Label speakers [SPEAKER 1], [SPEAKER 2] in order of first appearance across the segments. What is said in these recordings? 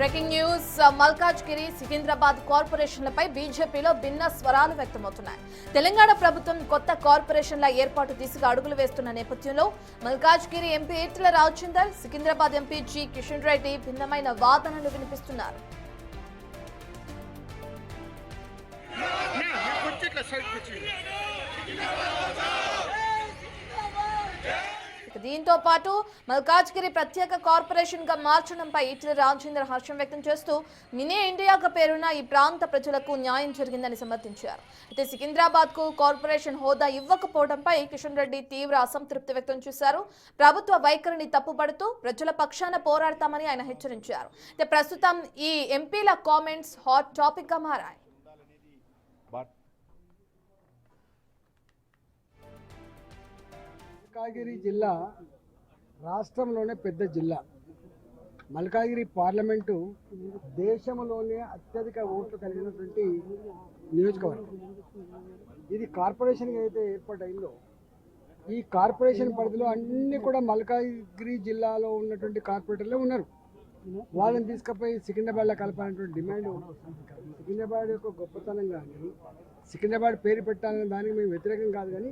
[SPEAKER 1] Breaking news Malkajgiri Secunderabad కార్పొరేషన్లపై బీజేపీలో భిన్న స్వరాలు వ్యక్తమవుతున్నాయి. తెలంగాణ ప్రభుత్వం కొత్త కార్పొరేషన్ల ఏర్పాటు దిశగా అడుగులు వేస్తున్న నేపథ్యంలో Malkajgiri MP Etela Rajender, Secunderabad MP G Kishan Reddy భిన్నమైన వాదనలు వినిపిస్తున్నారు. దీంతో పాటు మల్కాజ్గిరి ప్రత్యేక కార్పొరేషన్ గా మార్చడంపై ఈటెల రాజేందర్ హర్షం వ్యక్తం చేస్తూ మినీ ఇండియాగా పేరున్న ఈ ప్రాంత ప్రజలకు న్యాయం జరిగిందని సమర్థించారు. అయితే సికింద్రాబాద్ కు కార్పొరేషన్ హోదా ఇవ్వకపోవడంపై కిషన్ రెడ్డి తీవ్ర అసంతృప్తి వ్యక్తం చేశారు. ప్రభుత్వ వైఖరిని తప్పుపడుతూ ప్రజల పక్షాన పోరాడతామని ఆయన హెచ్చరించారు. అయితే ప్రస్తుతం ఈ ఎంపీల కామెంట్స్ హాట్ టాపిక్ గా మారాయి.
[SPEAKER 2] మల్కాజ్గిరి జిల్లా రాష్ట్రంలోనే పెద్ద జిల్లా. మల్కాజ్గిరి పార్లమెంటు దేశంలోనే అత్యధిక ఓట్లు కలిగినటువంటి నియోజకవర్గం. ఇది కార్పొరేషన్ అయితే ఏర్పాటైందో ఈ కార్పొరేషన్ పరిధిలో అన్నీ కూడా మల్కాజ్గిరి జిల్లాలో ఉన్నటువంటి కార్పొరేటర్లే ఉన్నారు. వాళ్ళని తీసుకుపోయి సికింద్రాబాద్లో కలపాలనేటువంటి డిమాండ్ సికింద్రాబాద్ యొక్క గొప్పతనం కానీ సికింద్రాబాద్ పేరు పెట్టాలనే దానికి మేము వ్యతిరేకం కాదు. కానీ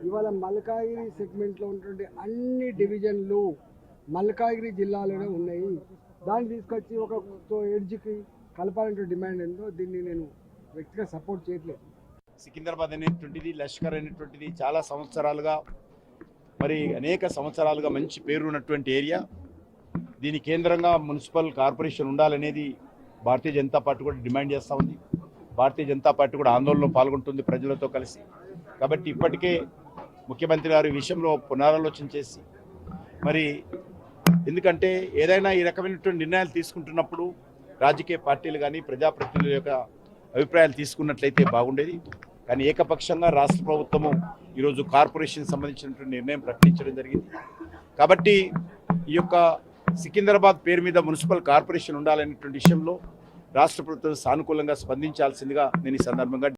[SPEAKER 2] ఇవాళ మల్కాజ్గిరి సెగ్మెంట్లో ఉన్నటువంటి అన్ని డివిజన్లు మల్కాజ్గిరి జిల్లాలోనే ఉన్నాయి. దాన్ని తీసుకొచ్చి ఒక ఎడ్జ్కి కలపాలనే డిమాండ్ ఏందో దీన్ని నేను వ్యక్తిగా సపోర్ట్ చేయట్లేదు.
[SPEAKER 3] సికింద్రాబాద్ అనేటువంటిది, లష్కర్ అనేటువంటిది చాలా సంవత్సరాలుగా అనేక సంవత్సరాలుగా మంచి పేరు ఉన్నటువంటి ఏరియా. దీని కేంద్రంగా మున్సిపల్ కార్పొరేషన్ ఉండాలనేది భారతీయ జనతా పార్టీ కూడా డిమాండ్ చేస్తూ ఉంది. భారతీయ జనతా పార్టీ కూడా ఆందోళనలో పాల్గొంటుంది ప్రజలతో కలిసి. కాబట్టి ఇప్పటికే ముఖ్యమంత్రి గారు ఈ విషయంలో పునరాలోచన చేసి ఎందుకంటే ఏదైనా ఈ రకమైనటువంటి నిర్ణయాలు తీసుకుంటున్నప్పుడు రాజకీయ పార్టీలు కానీ ప్రజాప్రతినిధుల యొక్క అభిప్రాయాలు తీసుకున్నట్లయితే బాగుండేది. కానీ ఏకపక్షంగా రాష్ట్ర ప్రభుత్వము ఈరోజు కార్పొరేషన్ సంబంధించినటువంటి నిర్ణయం ప్రకటించడం జరిగింది. కాబట్టి ఈ యొక్క సికింద్రాబాద్ పేరు మీద మున్సిపల్ కార్పొరేషన్ ఉండాలనేటువంటి విషయంలో రాష్ట్ర ప్రభుత్వం సానుకూలంగా స్పందించాల్సిందిగా నేను ఈ సందర్భంగా